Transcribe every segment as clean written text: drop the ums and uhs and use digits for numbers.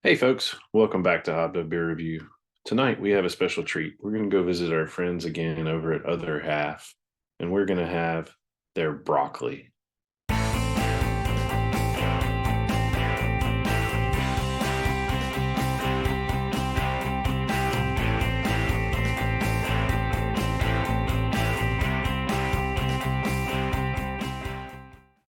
Hey folks, welcome back to HUBR Beer Review. Tonight we have a special treat. We're going to go visit our friends again over at Other Half, and we're going to have their broccoli.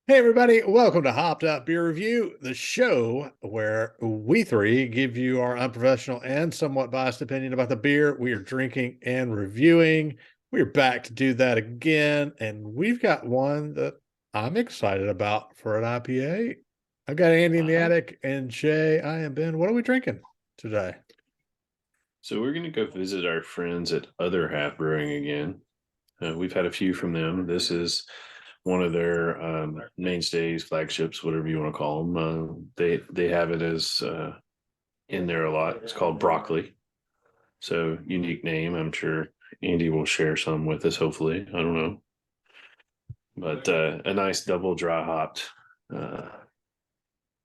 Hey everybody, welcome to Hopped Up Beer Review, the show where we three give you our unprofessional and somewhat biased opinion about the beer we are drinking and reviewing. We're back to do that again, and we've got one that I'm excited about for an IPA. I've got Andy in the attic, and Jay, I am Ben. What are we drinking today? So we're going to go visit our friends at Other Half Brewing again. We've had a few from them. This is one of their mainstays, flagships, whatever you want to call them. They have it as in there a lot. It's called broccoli. So unique name. I'm sure Andy will share some with us. Hopefully, I don't know, but a nice double dry hopped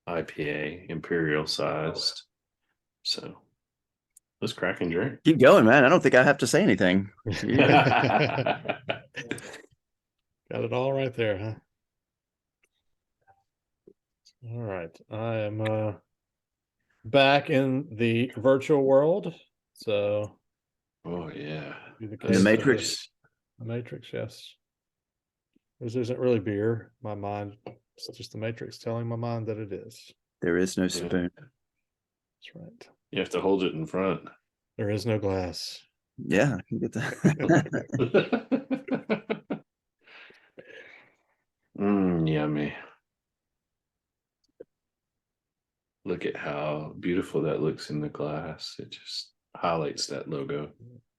IPA, imperial sized. So let's crack and drink. Keep going, man. I don't think I have to say anything. Got it all right there, huh? All right. I am back in the virtual world. So Oh yeah. In the Matrix. The Matrix, yes. This isn't really beer. My mind, it's just the Matrix telling my mind that it is. There is no spoon. That's right. You have to hold it in front. There is no glass. Yeah, I can get that. Yummy. Look at how beautiful that looks in the glass. It just highlights that logo.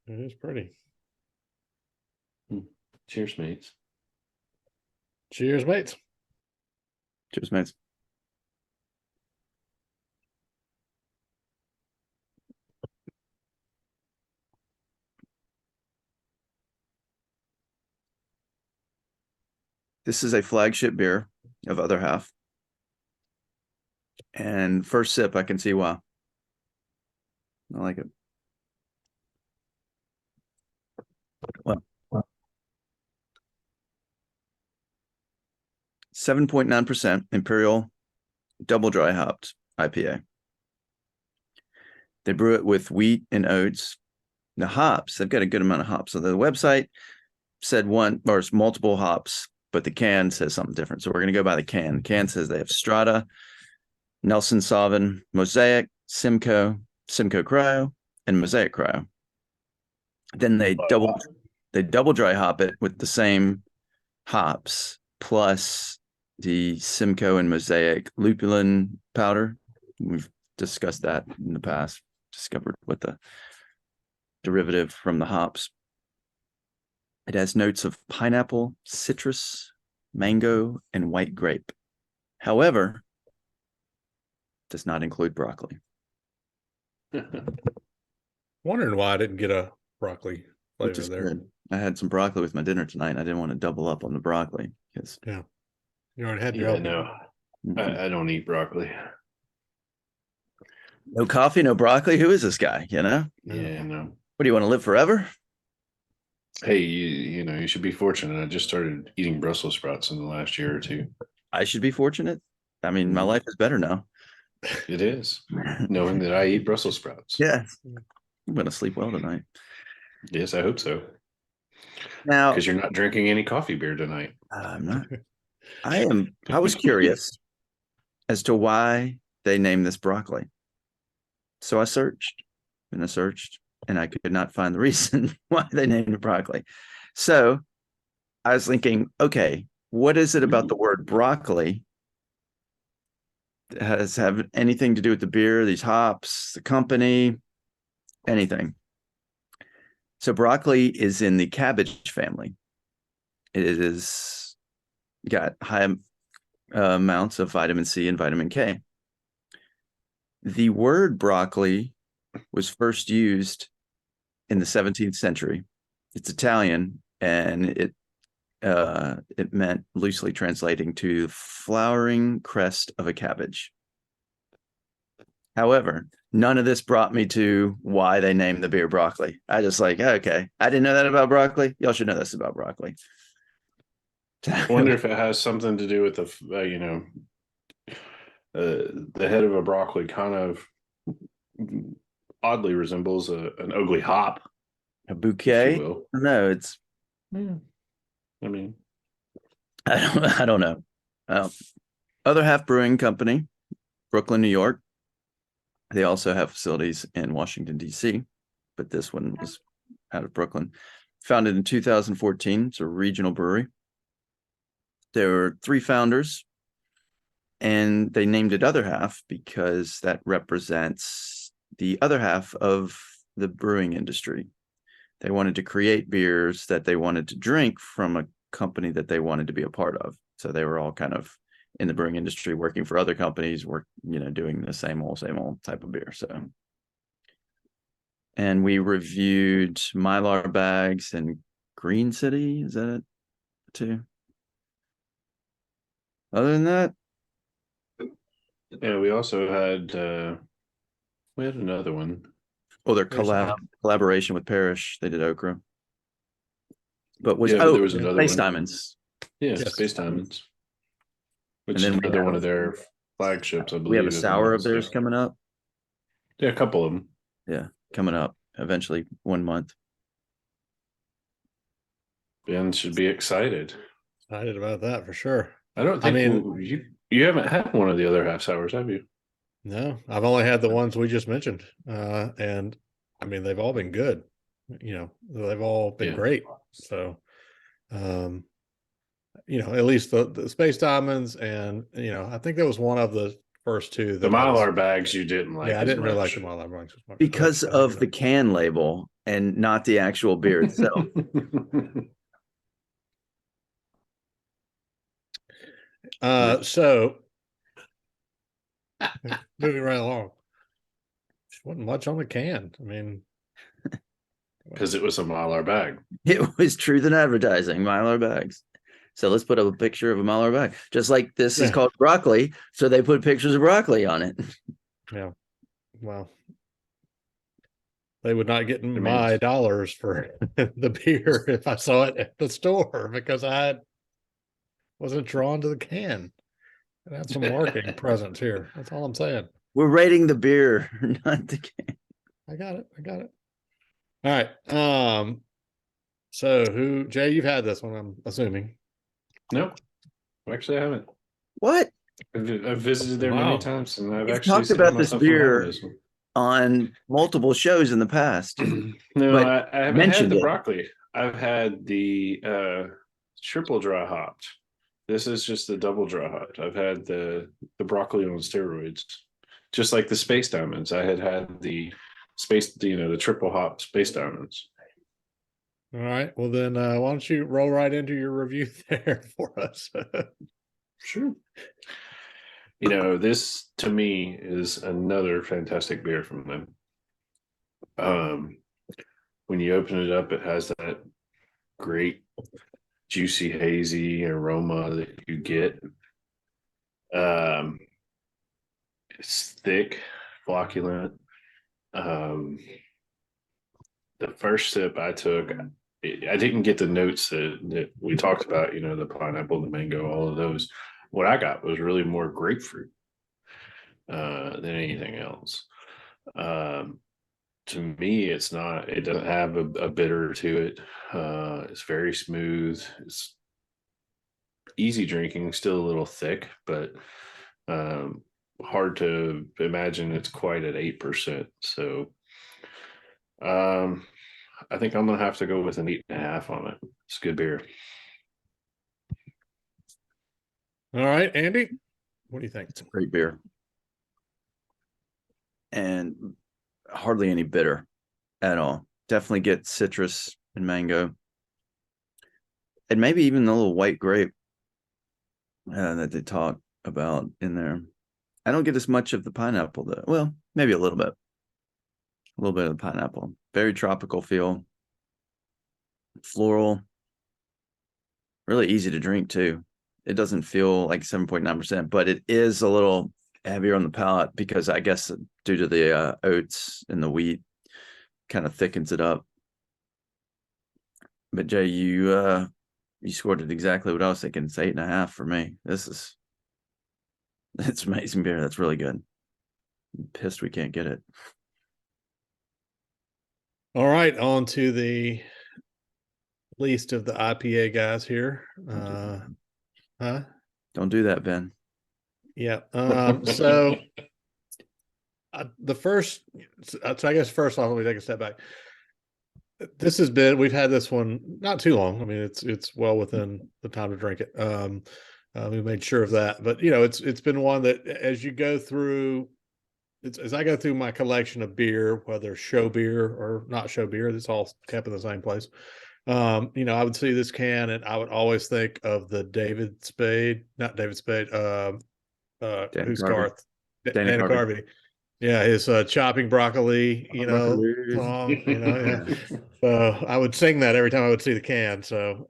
It is pretty. Cheers, mates. Cheers, mates. Cheers, mates. This is a flagship beer of Other Half. And first sip, I can see why. I like it. Well, 7.9% Imperial double dry hopped IPA. They brew it with wheat and oats. The hops, they've got a good amount of hops. So the website said one or multiple hops, but the can says something different. So we're going to go by the can. The can says they have Strata, Nelson Sauvin, Mosaic, Simcoe, Simcoe Cryo, and Mosaic Cryo. Then they double dry hop it with the same hops plus the Simcoe and Mosaic lupulin powder. We've discussed that in the past, discovered what the derivative from the hops. It has notes of pineapple, citrus, mango, and white grape. However, does not include broccoli. Wondering why I didn't get a broccoli flavor there. Good. I had some broccoli with my dinner tonight, and I didn't want to double up on the broccoli because you already had your no. I don't eat broccoli. No coffee, no broccoli. Who is this guy? Yeah, no. What do you want to live forever? Hey, you should be fortunate. I just started eating Brussels sprouts in the last year or two. I should be fortunate. I mean, my life is better now. It is, knowing that I eat Brussels sprouts. Yeah, I'm going to sleep well tonight. Yes, I hope so. Now, because you're not drinking any coffee beer tonight. I'm not. I was curious as to why they named this broccoli. So I searched and I could not find the reason why they named it broccoli. So I was thinking, okay, what is it about the word broccoli that have anything to do with the beer, these hops, the company, anything? So broccoli is in the cabbage family. It is got high amounts of vitamin C and vitamin K. The word broccoli was first used in the 17th century. It's Italian, and it meant, loosely translating, to flowering crest of a cabbage. However, none of this brought me to why they named the beer broccoli. I just like, okay, I didn't know that about broccoli. Y'all should know this about broccoli. I wonder if it has something to do with the head of a broccoli kind of oddly resembles an ugly hop, A if bouquet? you will. No, it's. I mean, I don't know. Other Half Brewing Company, Brooklyn, New York. They also have facilities in Washington, D.C., but this one was out of Brooklyn. Founded in 2014. It's a regional brewery. There were 3 founders, and they named it Other Half because that represents the other half of the brewing industry. They wanted to create beers that they wanted to drink from a company that they wanted to be a part of. So they were all kind of in the brewing industry, working for other companies, doing the same old type of beer. So, and we reviewed Mylar Bags and Green City. Is that it too? Other than that, yeah, we also had another one. oh, their collaboration with Parrish. They did Okra. But But there was another Space one. Diamonds. Yeah, Yes. Space Diamonds. Which And then is we another have- one of their flagships, I believe. We have a isn't sour it? of theirs coming up. Yeah, a couple of them. Yeah, coming up eventually 1 month. Ben should be excited. Excited about that for sure. I don't I think mean, you haven't had one of the other half sours, have you? no, I've only had the ones we just mentioned. And I mean, they've all been good. They've all been Yeah. great. So, at least the Space Diamonds, and I think that was one of the first 2 The that I was. Mylar bags you didn't like. Yeah, I as didn't really like much. the Mylar Blancs as much. Because I think of you're the right. can label and not the actual beer itself. So moving right along. Just wasn't much on the can. I mean, Because it was a Mylar bag. It was truth in advertising, Mylar Bags. So let's put up a picture of a Mylar bag. Just like this is Yeah. called broccoli. So they put pictures of broccoli on it. yeah. Well, they would not get mean, my dollars for the beer if I saw it at the store because I wasn't drawn to the can. It had some marketing presence here. That's all I'm saying. We're rating the beer, not the can. I got it. All right. So Jay, you've had this one, I'm assuming. Nope. Actually, I haven't. What? I've visited there Wow. many times, and I've You've actually talked saved about this myself from having beer this one. on multiple shows in the past. No, but I haven't mentioned had the it. broccoli. I've had the triple dry hopped. This is just the double dry hopped. I've had the broccoli on steroids, just like the Space Diamonds. I had the the triple hop Space Diamonds. All right. Well, then why don't you roll right into your review there for us? Sure. This to me is another fantastic beer from them. When you open it up, it has that great juicy hazy aroma that you get. It's thick, flocculent. The first sip I took, I didn't get the notes that we talked about, the pineapple, the mango, all of those. What I got was really more grapefruit than anything else. To me, it doesn't have a bitter to it. It's very smooth. It's easy drinking, still a little thick, but hard to imagine it's quite at 8%. So I think I'm gonna have to go with an 8.5 on it. It's good beer. All right, Andy, what do you think? It's a great beer. And hardly any bitter at all. Definitely get citrus and mango. And maybe even a little white grape that they talk about in there. I don't get as much of the pineapple though. Well, maybe a little bit. A little bit of the pineapple. Very tropical feel. Floral. Really easy to drink too. It doesn't feel like 7.9%, but it is a little heavier on the palate because I guess due to the oats and the wheat kind of thickens it up. But Jay, you scored it exactly what I was thinking. It's 8.5 for me. It's amazing beer. That's really good. I'm pissed we can't get it. All right, on to the least of the IPA guys here. Huh? Don't do that, Ben. Yeah. So I guess first off, let me take a step back. We've had this one not too long. I mean, it's well within the time to drink it. We made sure of that, but it's been one that as you go through, as I go through my collection of beer, whether show beer or not show beer, it's all kept in the same place. I would see this can and I would always think of the Dana Carvey. Yeah, his chopping broccoli, song, yeah. So I would sing that every time I would see the can. So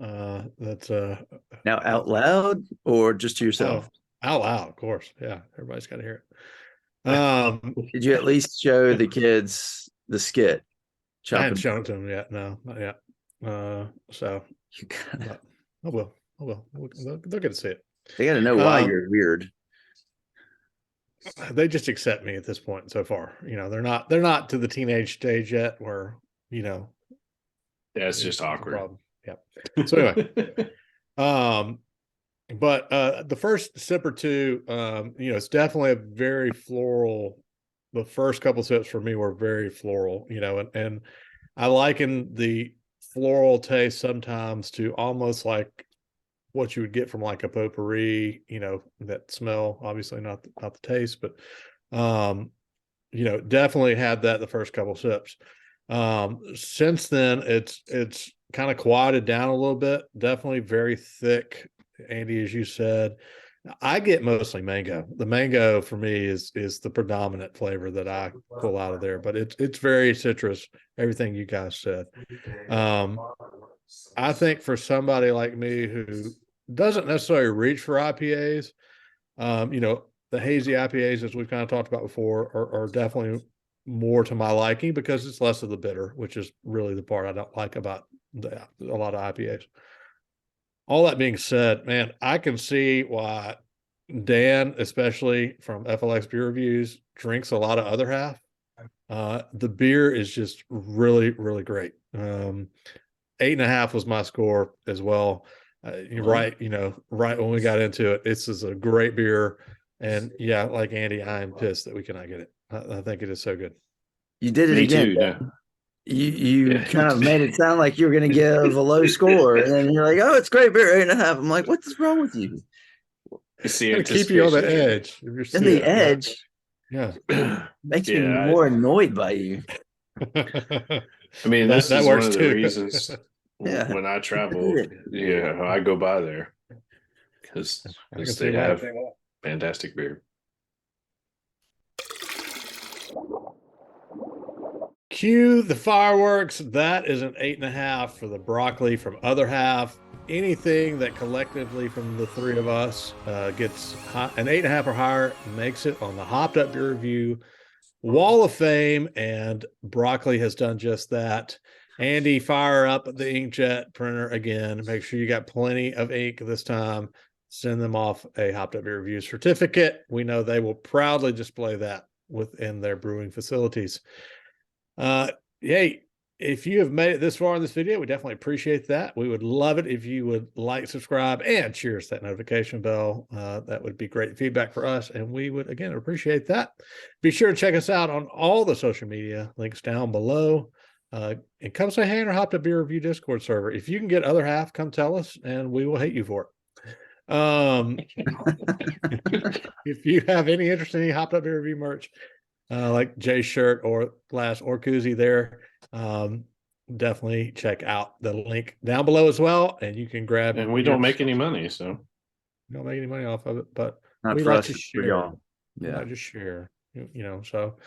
that's Now out loud or just to yourself? Out loud, of course. Yeah, everybody's got to hear it. Did you at least show the kids the skit? I hadn't shown it to them yet. No, not yet. So I will. They'll get to see it. They got to know why you're weird. They just accept me at this point so far. They're not to the teenage stage yet where, that's just awkward. Yeah. So anyway, but the first sip or two, it's definitely a very floral. The first couple sips for me were very floral, and I liken the floral taste sometimes to almost like what you would get from like a potpourri, that smell, obviously not the taste, but definitely had that the first couple sips. Since then it's kind of quieted down a little bit. Definitely very thick, Andy, as you said. I get mostly mango. The mango for me is the predominant flavor that I pull out of there, but it's very citrus, everything you guys said. I think for somebody like me who doesn't necessarily reach for IPAs, the hazy IPAs, as we've kind of talked about before, are definitely more to my liking because it's less of the bitter, which is really the part I don't like about a lot of IPAs. All that being said, man, I can see why Dan, especially from FLX Beer Reviews, drinks a lot of other half. The beer is just really, really great. 8.5 was my score as well. You're right. Right when we got into it, this is a great beer. And yeah, like Andy, I am pissed that we cannot get it. I think it is so good. You did it again. Too, You kind of made it sound like you were going to give a low score, and then you're like, "Oh, it's great beer, 8.5." I'm like, "What's wrong with you?" It's the keep you on the edge. And the edge, yeah, makes me more annoyed by you. I mean, this is one of the reasons when I travel, I go by there because they have fantastic beer. Cue the fireworks. That is an 8.5 for the broccoli from other half. Anything that collectively from the three of us gets an 8.5 or higher makes it on the Hopped Up Beer Review Wall of Fame, and broccoli has done just that. Andy, fire up the inkjet printer again. Make sure you got plenty of ink this time. Send them off a Hopped Up Beer Review certificate. We know they will proudly display that within their brewing facilities. Hey, if you have made it this far in this video, we definitely appreciate that. We would love it if you would like, subscribe, and cheers that notification bell. That would be great feedback for us, and we would, again, appreciate that. Be sure to check us out on all the social media links down below. And come say hey in our Hopped Up Beer Review Discord server. If you can get other half, come tell us, and we will hate you for it. If you have any interest in any Hopped Up Beer Review merch, like Jay's shirt or glass or koozie there, definitely check out the link down below as well, and you can grab. And we don't make any money, so we don't make any money off of it, but we like to share. Yeah, just share. So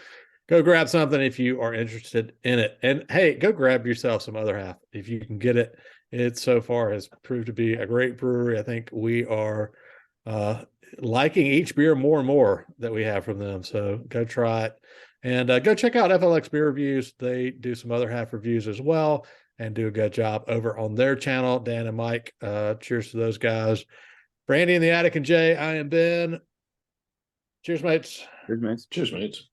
go grab something if you are interested in it, and hey, go grab yourself some other half if you can get it. It so far has proved to be a great brewery. I think we are liking each beer more and more that we have from them. So go try it. And go check out FLX Beer Reviews. They do some other half reviews as well and do a good job over on their channel. Dan and Mike, cheers to those guys. Brandy in the Attic and Jay, I am Ben. Cheers, mates. Cheers, mates. Cheers, mates.